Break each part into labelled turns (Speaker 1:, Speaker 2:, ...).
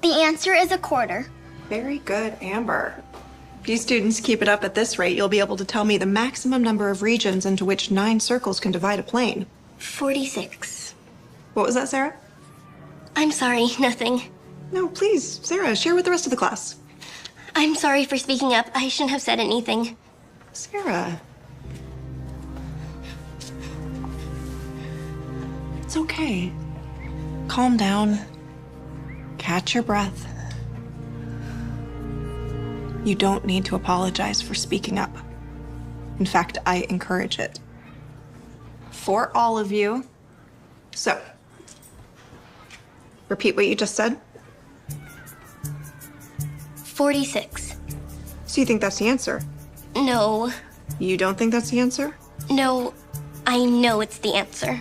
Speaker 1: The answer is a quarter.
Speaker 2: Very good, Amber. If you students keep it up at this rate, you'll be able to tell me the maximum number of regions into which 9 circles can divide a plane.
Speaker 1: 46.
Speaker 2: What was that, Sarah?
Speaker 1: I'm sorry, nothing.
Speaker 2: No, please, Sarah, share with the rest of the class.
Speaker 1: I'm sorry for speaking up. I shouldn't have said anything.
Speaker 2: Sarah. It's okay. Calm down. Catch your breath. You don't need to apologize for speaking up. In fact, I encourage it. For all of you. So, repeat what you just said.
Speaker 1: 46.
Speaker 2: So you think that's the answer?
Speaker 1: No.
Speaker 2: You don't think that's the answer?
Speaker 1: No, I know it's the answer.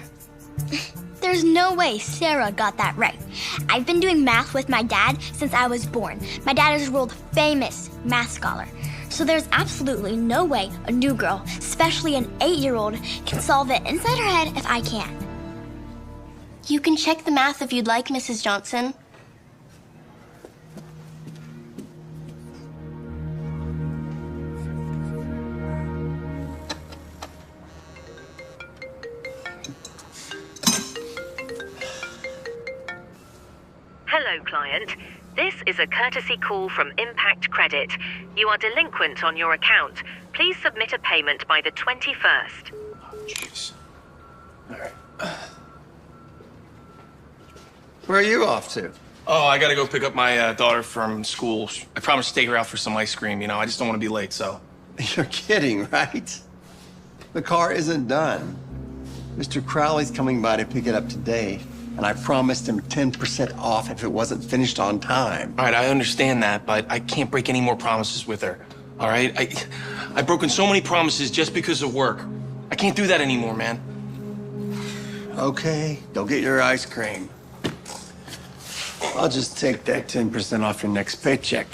Speaker 3: There's no way Sarah got that right. I've been doing math with my dad since I was born. My dad is a world-famous math scholar. So there's absolutely no way a new girl, especially an 8-year-old, can solve it inside her head if I can.
Speaker 1: You can check the math if you'd like, Mrs. Johnson.
Speaker 4: Hello, client. This is a courtesy call from Impact Credit. You are delinquent on your account. Please submit a payment by the 21st.
Speaker 5: Oh, jeez. All right. Where are you off to?
Speaker 6: Oh, I gotta go pick up my daughter from school. I promised to take her out for some ice cream, you know. I just don't want to be late, so.
Speaker 5: You're kidding, right? The car isn't done. Mr. Crowley's coming by to pick it up today, and I promised him 10% off if it wasn't finished on time.
Speaker 6: All right, I understand that, but I can't break any more promises with her, all right? I've broken so many promises just because of work. I can't do that anymore, man.
Speaker 5: Okay, go get your ice cream. I'll just take that 10% off your next paycheck.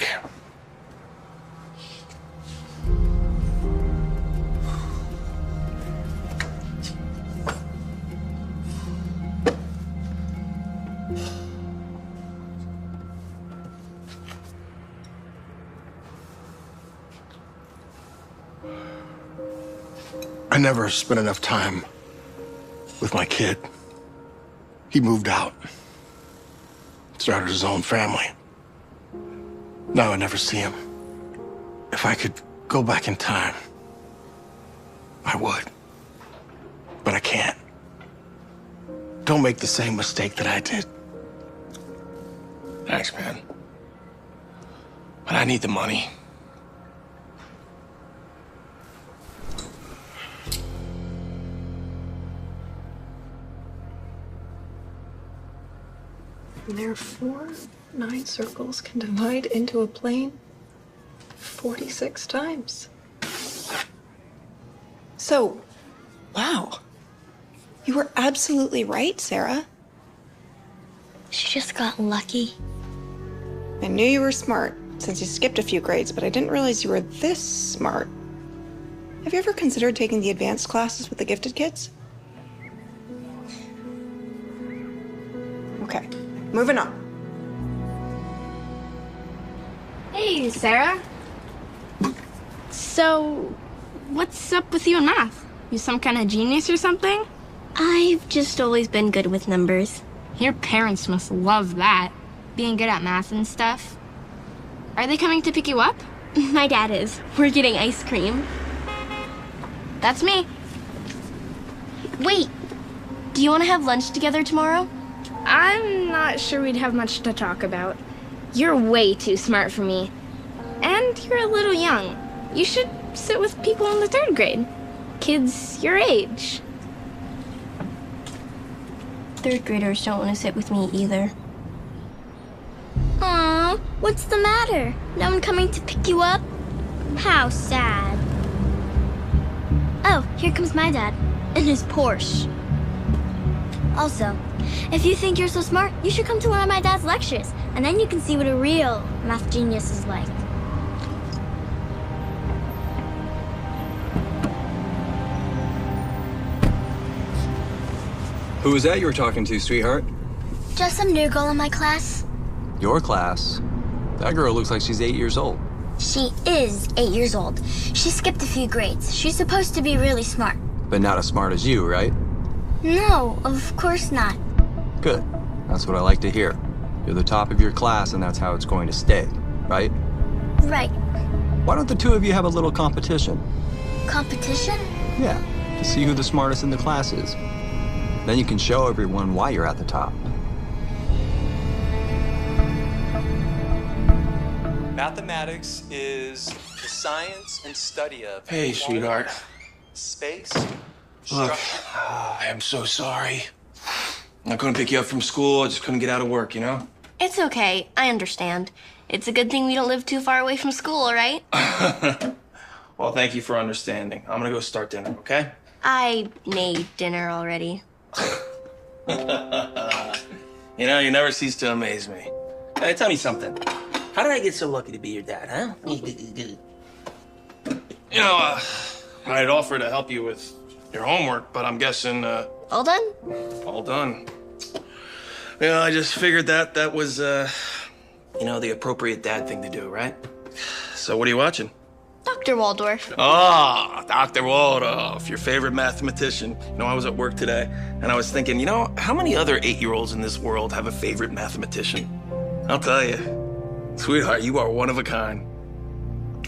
Speaker 7: I never spent enough time with my kid. He moved out, started his own family. Now I never see him. If I could go back in time, I would. But I can't. Don't make the same mistake that I did.
Speaker 6: Thanks, man. But I need the money.
Speaker 2: And therefore, 9 circles can divide into a plane 46 times. So, wow. You were absolutely right, Sarah.
Speaker 3: She just got lucky.
Speaker 2: I knew you were smart since you skipped a few grades, but I didn't realize you were this smart. Have you ever considered taking the advanced classes with the gifted kids? Okay, moving on.
Speaker 8: Hey, Sarah. So, what's up with you in math? You some kind of genius or something?
Speaker 1: I've just always been good with numbers.
Speaker 8: Your parents must love that, being good at math and stuff. Are they coming to pick you up?
Speaker 1: My dad is. We're getting ice cream.
Speaker 8: That's me.
Speaker 1: Wait, do you want to have lunch together tomorrow?
Speaker 8: I'm not sure we'd have much to talk about. You're way too smart for me. And you're a little young. You should sit with people in the 3rd grade. Kids your age.
Speaker 1: 3rd graders don't want to sit with me either.
Speaker 3: Aw, what's the matter? No one coming to pick you up? How sad. Oh, here comes my dad in his Porsche. Also, if you think you're so smart, you should come to one of my dad's lectures, and then you can see what a real math genius is like.
Speaker 9: Who was that you were talking to, sweetheart?
Speaker 3: Just some new girl in my class.
Speaker 9: Your class? That girl looks like she's 8 years old.
Speaker 3: She is 8 years old. She skipped a few grades. She's supposed to be really smart.
Speaker 9: But not as smart as you, right?
Speaker 3: No, of course not.
Speaker 9: Good. That's what I like to hear. You're the top of your class, and that's how it's going to stay, right?
Speaker 3: Right.
Speaker 9: Why don't the two of you have a little competition?
Speaker 3: Competition?
Speaker 9: Yeah, to see who the smartest in the class is. Then you can show everyone why you're at the top.
Speaker 10: Mathematics is the science and study of...
Speaker 6: Hey, sweetheart.
Speaker 10: Space.
Speaker 6: Look, I am so sorry. I couldn't pick you up from school. I just couldn't get out of work, you know?
Speaker 1: It's okay. I understand. It's a good thing we don't live too far away from school, right?
Speaker 6: Well, thank you for understanding. I'm gonna go start dinner, okay?
Speaker 1: I made dinner already.
Speaker 6: You know, you never cease to amaze me. Hey, tell me something. How did I get so lucky to be your dad, huh? You know, I'd offer to help you with your homework, but I'm guessing,
Speaker 1: All done?
Speaker 6: all done. You know, I just figured that was, you know, the appropriate dad thing to do, right? So what are you watching?
Speaker 1: Dr. Waldorf.
Speaker 6: Ah, Dr. Waldorf, your favorite mathematician. You know, I was at work today, and I was thinking, you know, how many other 8-year-olds in this world have a favorite mathematician? I'll tell you, sweetheart, you are one of a kind.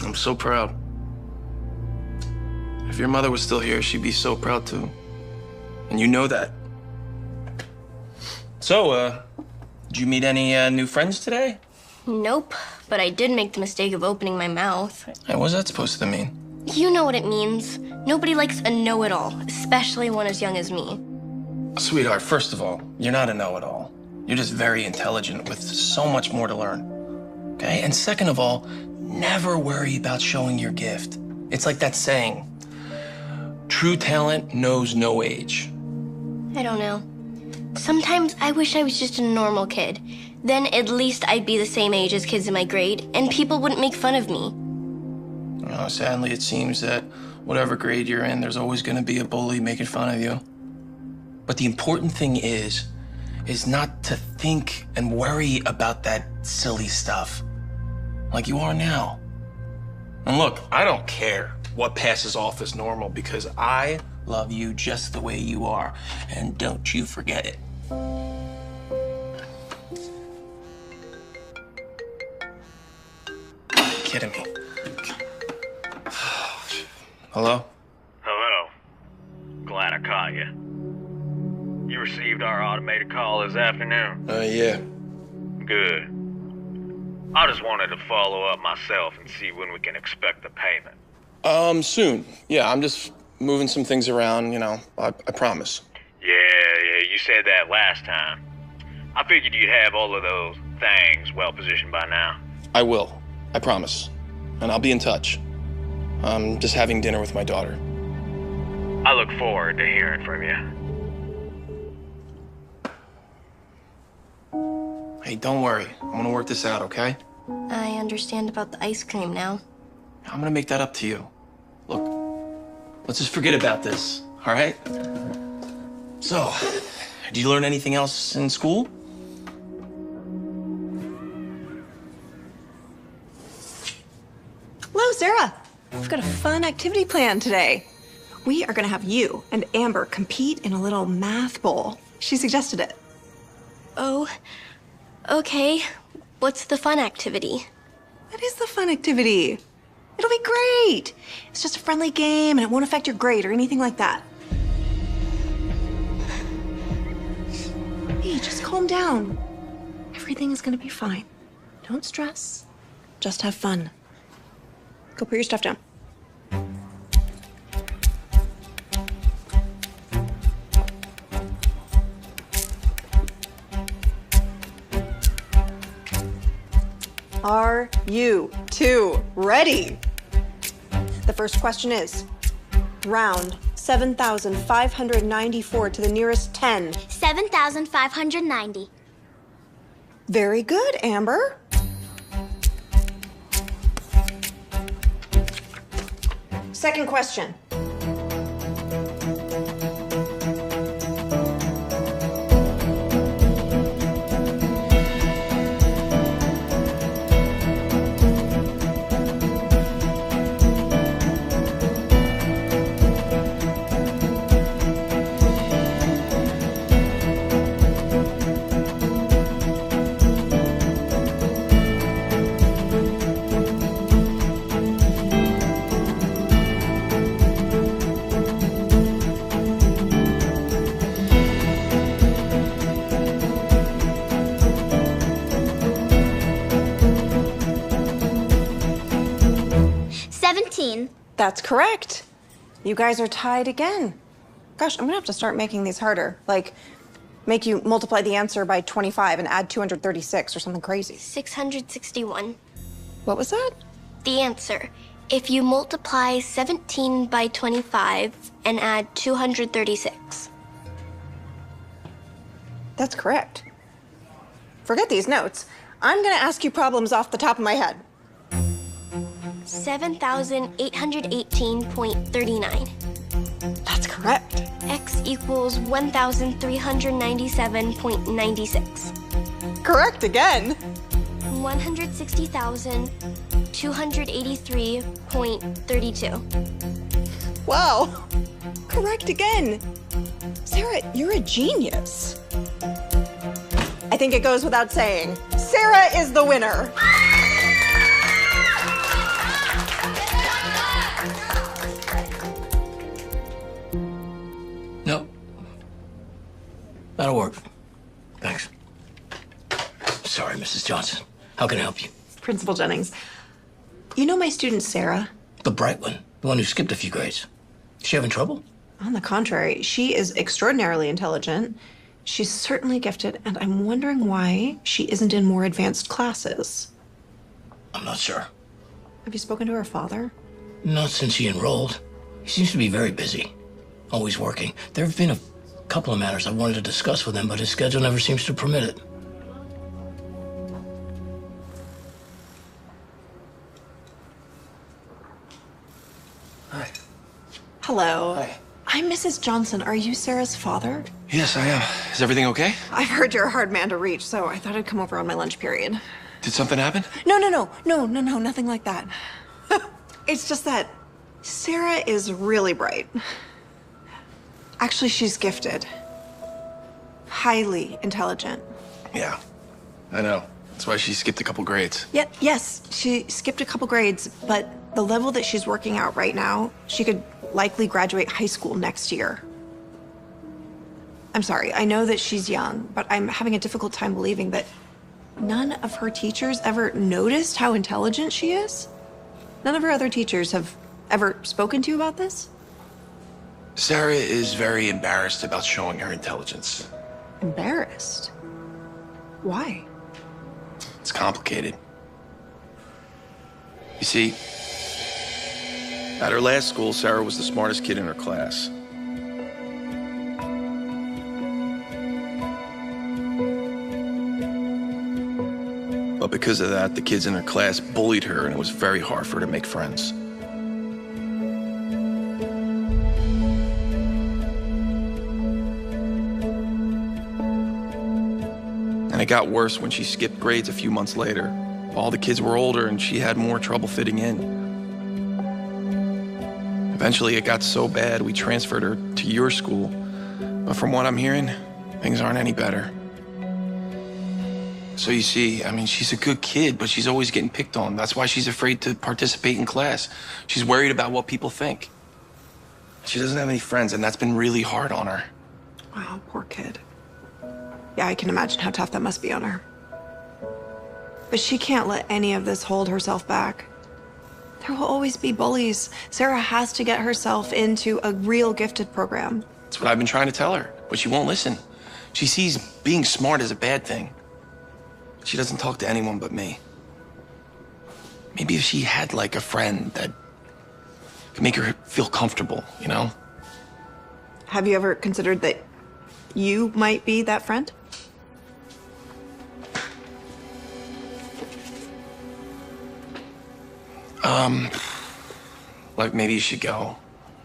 Speaker 6: I'm so proud. If your mother was still here, she'd be so proud too. And you know that. So, did you meet any new friends today?
Speaker 1: Nope, but I did make the mistake of opening my mouth.
Speaker 6: Hey, what's that supposed to mean?
Speaker 1: You know what it means. Nobody likes a know-it-all, especially one as young as me.
Speaker 6: Sweetheart, first of all, you're not a know-it-all. You're just very intelligent with so much more to learn. Okay? And second of all, never worry about showing your gift. It's like that saying, true talent knows no age.
Speaker 1: I don't know. Sometimes I wish I was just a normal kid. Then at least I'd be the same age as kids in my grade, and people wouldn't make fun of me.
Speaker 6: You know, sadly, it seems that whatever grade you're in, there's always going to be a bully making fun of you. But the important thing is not to think and worry about that silly stuff like you are now. And look, I don't care what passes off as normal because I love you just the way you are. And don't you forget it. Kidding me. Hello?
Speaker 11: Hello. Glad I caught you. You received our automated call this afternoon?
Speaker 6: Yeah.
Speaker 11: Good. I just wanted to follow up myself and see when we can expect the payment.
Speaker 6: Soon. Yeah, I'm just moving some things around, you know, I promise.
Speaker 11: Yeah, you said that last time. I figured you'd have all of those things well positioned by now.
Speaker 6: I will. I promise. And I'll be in touch. I'm just having dinner with my daughter.
Speaker 11: I look forward to hearing from you.
Speaker 6: Hey, don't worry. I'm gonna work this out, okay?
Speaker 1: I understand about the ice cream now.
Speaker 6: I'm gonna make that up to you. Look, let's just forget about this, all right? So, did you learn anything else in school?
Speaker 2: Hello, Sarah. We've got a fun activity planned today. We are going to have you and Amber compete in a little math bowl. She suggested it.
Speaker 1: Oh, okay. What's the fun activity?
Speaker 2: What is the fun activity? It'll be great. It's just a friendly game and it won't affect your grade or anything like that. Hey, just calm down. Everything is going to be fine. Don't stress. Just have fun. Go put your stuff down. Are you two ready? The first question is, round 7,594 to the nearest 10.
Speaker 3: 7,590.
Speaker 2: Very good, Amber. Second question.
Speaker 3: 17.
Speaker 2: That's correct. You guys are tied again. Gosh, I'm gonna have to start making these harder. Like, make you multiply the answer by 25 and add 236 or something crazy.
Speaker 1: 661.
Speaker 2: What was that?
Speaker 1: The answer. If you multiply 17 by 25 and add 236.
Speaker 2: That's correct. Forget these notes. I'm gonna ask you problems off the top of my head.
Speaker 1: 7,818.39.
Speaker 2: That's correct.
Speaker 1: X equals 1,397.96.
Speaker 2: Correct again.
Speaker 1: 160,283.32.
Speaker 2: Wow. Correct again. Sarah, you're a genius. I think it goes without saying. Sarah is the winner.
Speaker 6: No. That'll work. Thanks. Sorry, Mrs. Johnson. How can I help you?
Speaker 2: Principal Jennings, you know my student Sarah?
Speaker 6: The bright one. The one who skipped a few grades. Is she having trouble?
Speaker 2: On the contrary, she is extraordinarily intelligent. She's certainly gifted, and I'm wondering why she isn't in more advanced classes.
Speaker 6: I'm not sure.
Speaker 2: Have you spoken to her father?
Speaker 6: Not since he enrolled. He seems to be very busy. Always working. There have been a couple of matters I wanted to discuss with him, but his schedule never seems to permit it.
Speaker 10: Hi.
Speaker 2: Hello.
Speaker 10: Hi.
Speaker 2: I'm Mrs. Johnson. Are you Sarah's father?
Speaker 10: Yes, I am. Is everything okay?
Speaker 2: I've heard you're a hard man to reach, so I thought I'd come over on my lunch period.
Speaker 10: Did something happen?
Speaker 2: No, nothing like that. It's just that Sarah is really bright. Actually, she's gifted. Highly intelligent.
Speaker 10: Yeah, I know. That's why she skipped a couple grades.
Speaker 2: Yes, she skipped a couple grades, but the level that she's working out right now, she could likely graduate high school next year. I'm sorry, I know that she's young, but I'm having a difficult time believing that none of her teachers ever noticed how intelligent she is. None of her other teachers have ever spoken to you about this?
Speaker 10: Sarah is very embarrassed about showing her intelligence.
Speaker 2: Embarrassed? Why?
Speaker 10: It's complicated. You see, at her last school, Sarah was the smartest kid in her class. But because of that, the kids in her class bullied her, and it was very hard for her to make friends. And it got worse when she skipped grades a few months later. All the kids were older, and she had more trouble fitting in. Eventually, it got so bad, we transferred her to your school. But from what I'm hearing, things aren't any better. So you see, I mean, she's a good kid, but she's always getting picked on. That's why she's afraid to participate in class. She's worried about what people think. She doesn't have any friends, and that's been really hard on her.
Speaker 2: Wow, poor kid. Yeah, I can imagine how tough that must be on her. But she can't let any of this hold herself back. There will always be bullies. Sarah has to get herself into a real gifted program.
Speaker 10: That's what I've been trying to tell her, but she won't listen. She sees being smart as a bad thing. She doesn't talk to anyone but me. Maybe if she had, like, a friend that could make her feel comfortable, you know?
Speaker 2: Have you ever considered that you might be that friend?
Speaker 10: Like, maybe you should go.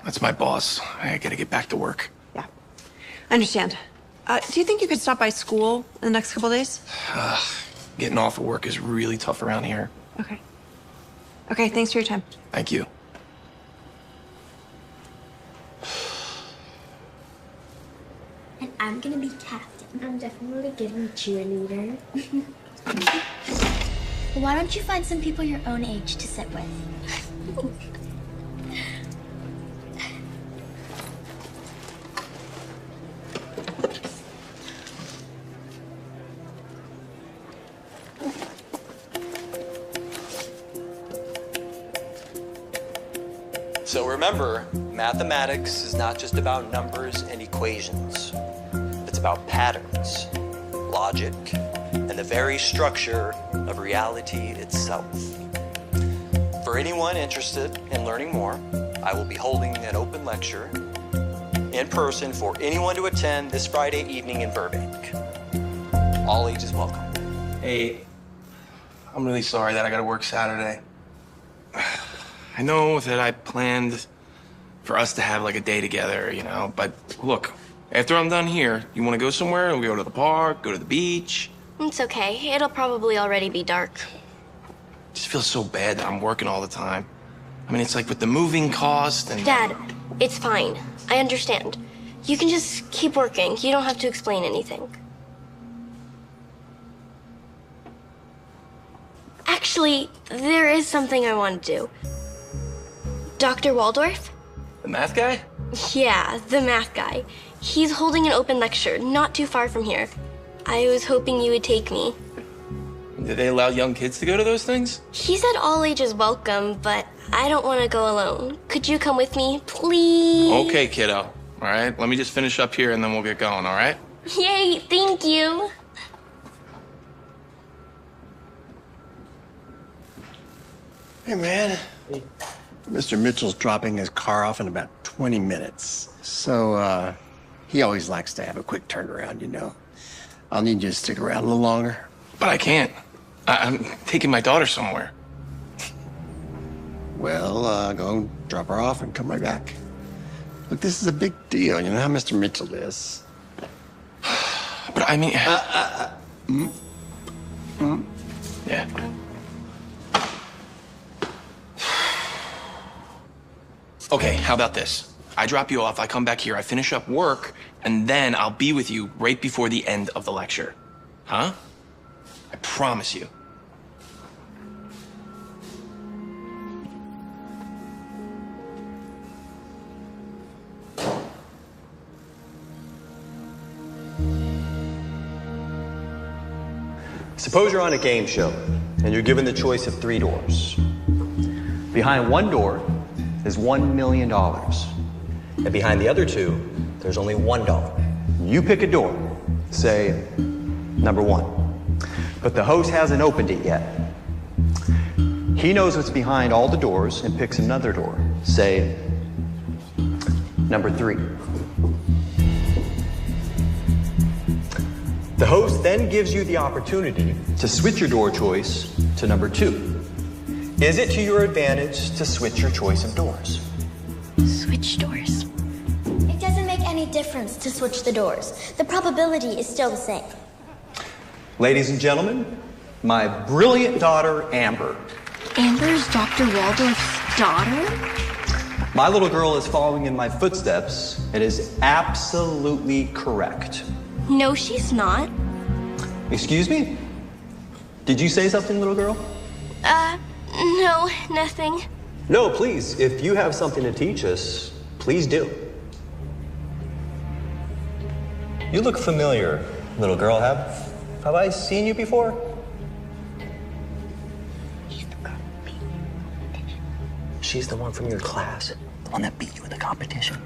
Speaker 10: That's my boss. I gotta get back to work.
Speaker 2: Yeah, I understand. Do you think you could stop by school in the next couple of days?
Speaker 10: Getting off of work is really tough around here.
Speaker 2: Okay. Okay, thanks for your time.
Speaker 10: Thank you.
Speaker 3: And I'm gonna be captain. I'm definitely getting cheerleader. Why don't you find some people your own age to sit with?
Speaker 9: So remember, mathematics is not just about numbers and equations. It's about patterns, logic, and the very structure of reality itself. For anyone interested in learning more, I will be holding an open lecture in person for anyone to attend this Friday evening in Burbank. All ages welcome.
Speaker 10: Hey, I'm really sorry that I gotta work Saturday. I know that I planned for us to have like a day together, you know, but look, after I'm done here, you wanna go somewhere? We go to the park, go to the beach?
Speaker 1: It's okay. It'll probably already be dark.
Speaker 10: It just feels so bad that I'm working all the time. I mean, it's like with the moving cost and...
Speaker 1: Dad, it's fine. I understand. You can just keep working. You don't have to explain anything. Actually, there is something I want to do. Dr. Waldorf?
Speaker 10: The math guy?
Speaker 1: Yeah, the math guy. He's holding an open lecture not too far from here. I was hoping you would take me.
Speaker 10: Do they allow young kids to go to those things?
Speaker 1: He said all ages welcome, but I don't want to go alone. Could you come with me, please?
Speaker 10: Okay, kiddo. All right, let me just finish up here and then we'll get going, all right?
Speaker 1: Yay, thank you.
Speaker 5: Hey, man. Mr. Mitchell's dropping his car off in about 20 minutes. So, he always likes to have a quick turnaround, you know. I'll need you to stick around a little longer.
Speaker 10: But I can't. I'm taking my daughter somewhere.
Speaker 5: Well, go drop her off and come right back. Look, this is a big deal. You know how Mr. Mitchell is.
Speaker 10: But I mean... Yeah. Okay, how about this? I drop you off, I come back here, I finish up work, and then I'll be with you right before the end of the lecture. Huh? I promise you.
Speaker 9: Suppose you're on a game show and you're given the choice of 3 doors. Behind one door is $1 million. And behind the other 2, there's only $1. You pick a door, say number 1. But the host hasn't opened it yet. He knows what's behind all the doors and picks another door, say number 3. The host then gives you the opportunity to switch your door choice to number 2. Is it to your advantage to switch your choice of doors?
Speaker 1: Switch doors.
Speaker 3: It doesn't make any difference to switch the doors. The probability is still the same.
Speaker 9: Ladies and gentlemen, my brilliant daughter, Amber.
Speaker 1: Amber's Dr. Waldorf's daughter?
Speaker 9: My little girl is following in my footsteps and is absolutely correct.
Speaker 1: No, she's not.
Speaker 9: Excuse me? Did you say something, little girl?
Speaker 1: No, nothing.
Speaker 9: No, please. If you have something to teach us, please do. You look familiar, little girl. Have I seen you before? She's the one from your class, the one that beat you in the competition.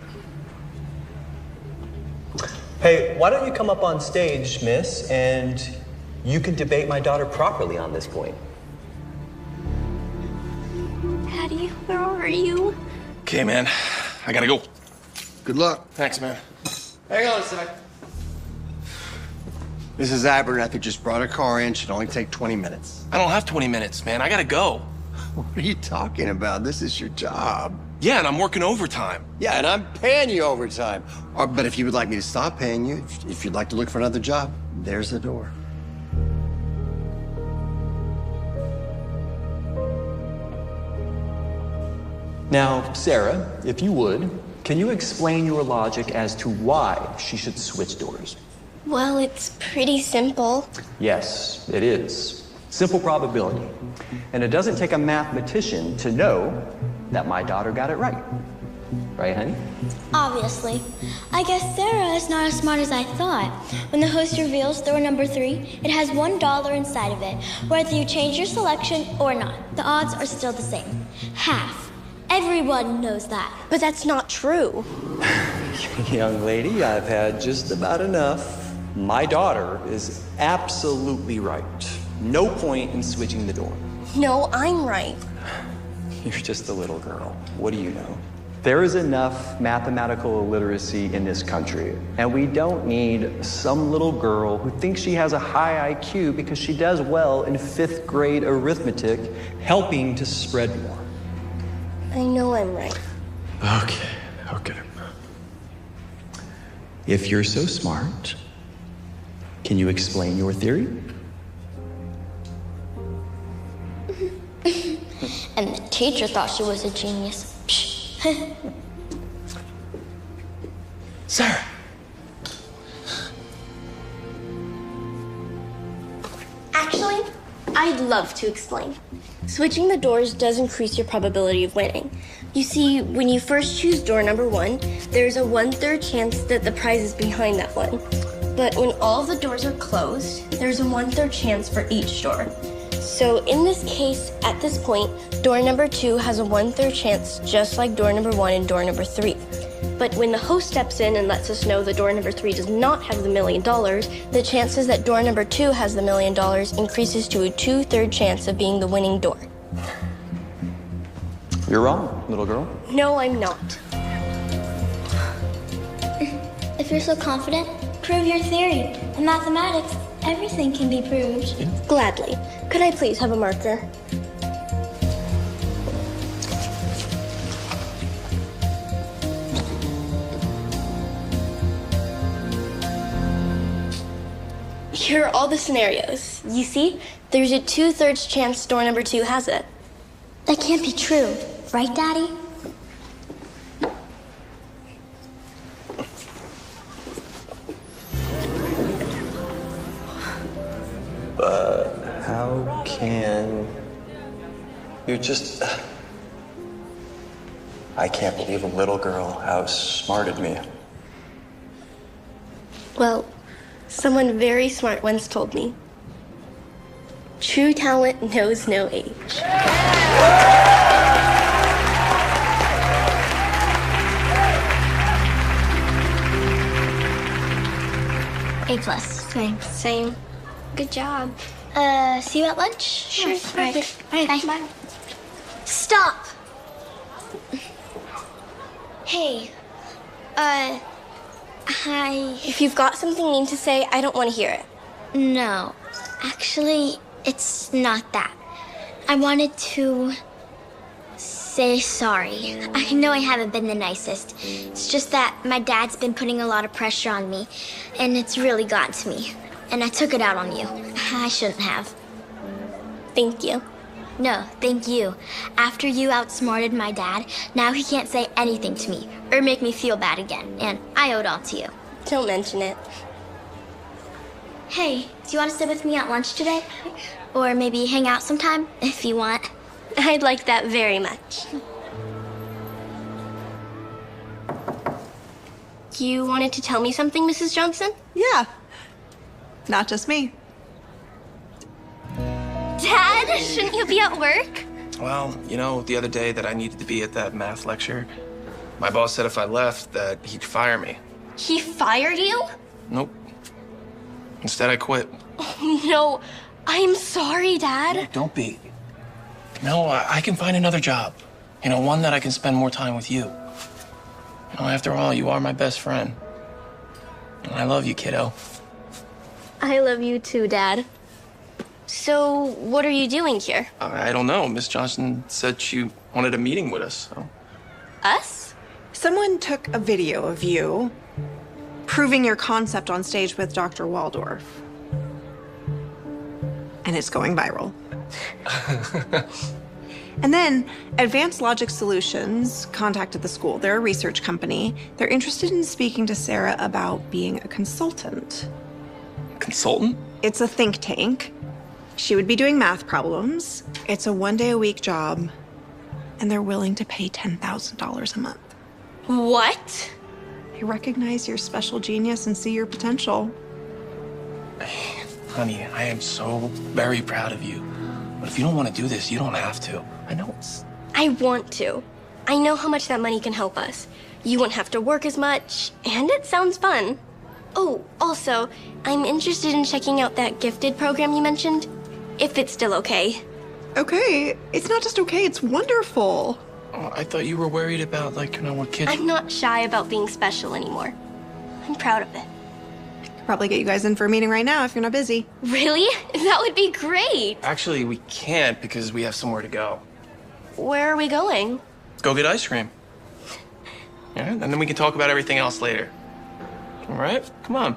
Speaker 9: Hey, why don't you come up on stage, miss, and you can debate my daughter properly on this point.
Speaker 1: Daddy, where are you?
Speaker 10: Okay, man. I gotta go.
Speaker 5: Good luck.
Speaker 10: Thanks, man.
Speaker 5: Hang on a sec. Mrs. Abernathy just brought her car in. Should only take 20 minutes.
Speaker 10: I don't have 20 minutes, man. I gotta go.
Speaker 5: What are you talking about? This is your job.
Speaker 10: Yeah, and I'm working overtime.
Speaker 5: Yeah, and I'm paying you overtime. But if you would like me to stop paying you, if you'd like to look for another job, there's the door.
Speaker 9: Now, Sarah, if you would, can you explain your logic as to why she should switch doors?
Speaker 1: Well, it's pretty simple.
Speaker 9: Yes, it is. Simple probability. And it doesn't take a mathematician to know that my daughter got it right. Right, honey?
Speaker 3: Obviously. I guess Sarah is not as smart as I thought. When the host reveals door number 3, it has $1 inside of it. Whether you change your selection or not, the odds are still the same. Half. Everyone knows that.
Speaker 1: But that's not true.
Speaker 9: Young lady, I've had just about enough. My daughter is absolutely right. No point in switching the door.
Speaker 1: No, I'm right.
Speaker 9: You're just a little girl. What do you know? There is enough mathematical illiteracy in this country, and we don't need some little girl who thinks she has a high IQ because she does well in 5th grade arithmetic helping to spread more.
Speaker 1: I know I'm right.
Speaker 9: Okay. If you're so smart, can you explain your theory?
Speaker 3: And the teacher thought she was a genius.
Speaker 10: Sarah.
Speaker 1: Actually, I'd love to explain. Switching the doors does increase your probability of winning. You see, when you first choose door number 1, there's a 1/3 chance that the prize is behind that one. But when all the doors are closed, there's a 1/3 chance for each door. So in this case, at this point, door number 2 has a 1/3 chance, just like door number 1 and door number 3. But when the host steps in and lets us know that door number 3 does not have the $1 million, the chances that door number 2 has the $1 million increases to a 2/3 chance of being the winning door.
Speaker 9: You're wrong, little girl.
Speaker 1: No, I'm not.
Speaker 3: If you're so confident, prove your theory. In mathematics, everything can be proved.
Speaker 1: Gladly. Could I please have a marker? Here are all the scenarios. You see, there's a 2/3 chance door number 2 has it.
Speaker 3: That can't be true, right, Daddy?
Speaker 9: How can you just... I can't believe a little girl outsmarted me.
Speaker 1: Well, someone very smart once told me, true talent knows no age.
Speaker 3: A+.
Speaker 1: Same.
Speaker 3: Good job. See you at lunch?
Speaker 1: Sure.
Speaker 3: Yes,
Speaker 1: Right.
Speaker 3: Bye. Stop! Hey, hi.
Speaker 1: If you've got something mean to say, I don't want to hear it.
Speaker 3: No, actually, it's not that. I wanted to say sorry. I know I haven't been the nicest. It's just that my dad's been putting a lot of pressure on me, and it's really gotten to me. And I took it out on you. I shouldn't have.
Speaker 1: Thank you.
Speaker 3: No, thank you. After you outsmarted my dad, now he can't say anything to me or make me feel bad again, and I owe it all to you.
Speaker 1: Don't mention it.
Speaker 3: Hey, do you want to sit with me at lunch today? Or maybe hang out sometime, if you want.
Speaker 1: I'd like that very much. You wanted to tell me something, Mrs. Johnson?
Speaker 2: Yeah. Not just me.
Speaker 1: Dad, shouldn't you be at work?
Speaker 6: Well, you know, the other day that I needed to be at that math lecture, my boss said if I left that he'd fire me.
Speaker 1: He fired you?
Speaker 6: Nope. Instead, I quit.
Speaker 1: No, I'm sorry, Dad.
Speaker 6: Don't be. No, I can find another job. You know, one that I can spend more time with you. You know, after all, you are my best friend. And I love you, kiddo.
Speaker 1: I love you too, Dad. So, what are you doing here?
Speaker 6: I don't know. Miss Johnson said she wanted a meeting with us. So.
Speaker 1: Us?
Speaker 2: Someone took a video of you proving your concept on stage with Dr. Waldorf. And it's going viral. And then Advanced Logic Solutions contacted the school. They're a research company. They're interested in speaking to Sarah about being a consultant.
Speaker 6: Consultant?
Speaker 2: It's a think tank. She would be doing math problems. It's a 1-day-a-week job. And they're willing to pay $10,000 a month.
Speaker 1: What?
Speaker 2: They recognize your special genius and see your potential.
Speaker 6: Honey, I am so very proud of you. But if you don't want to do this, you don't have to. I know it's...
Speaker 1: I want to. I know how much that money can help us. You won't have to work as much, and it sounds fun. Oh, also, I'm interested in checking out that gifted program you mentioned, if it's still okay.
Speaker 2: Okay, it's not just okay, it's wonderful.
Speaker 6: Oh, I thought you were worried about, like, what kids...
Speaker 1: I'm not shy about being special anymore. I'm proud of it.
Speaker 2: Could probably get you guys in for a meeting right now if you're not busy.
Speaker 1: Really? That would be great.
Speaker 6: Actually, we can't because we have somewhere to go.
Speaker 1: Where are we going?
Speaker 6: Go get ice cream. Yeah, and then we can talk about everything else later. All right? Come on.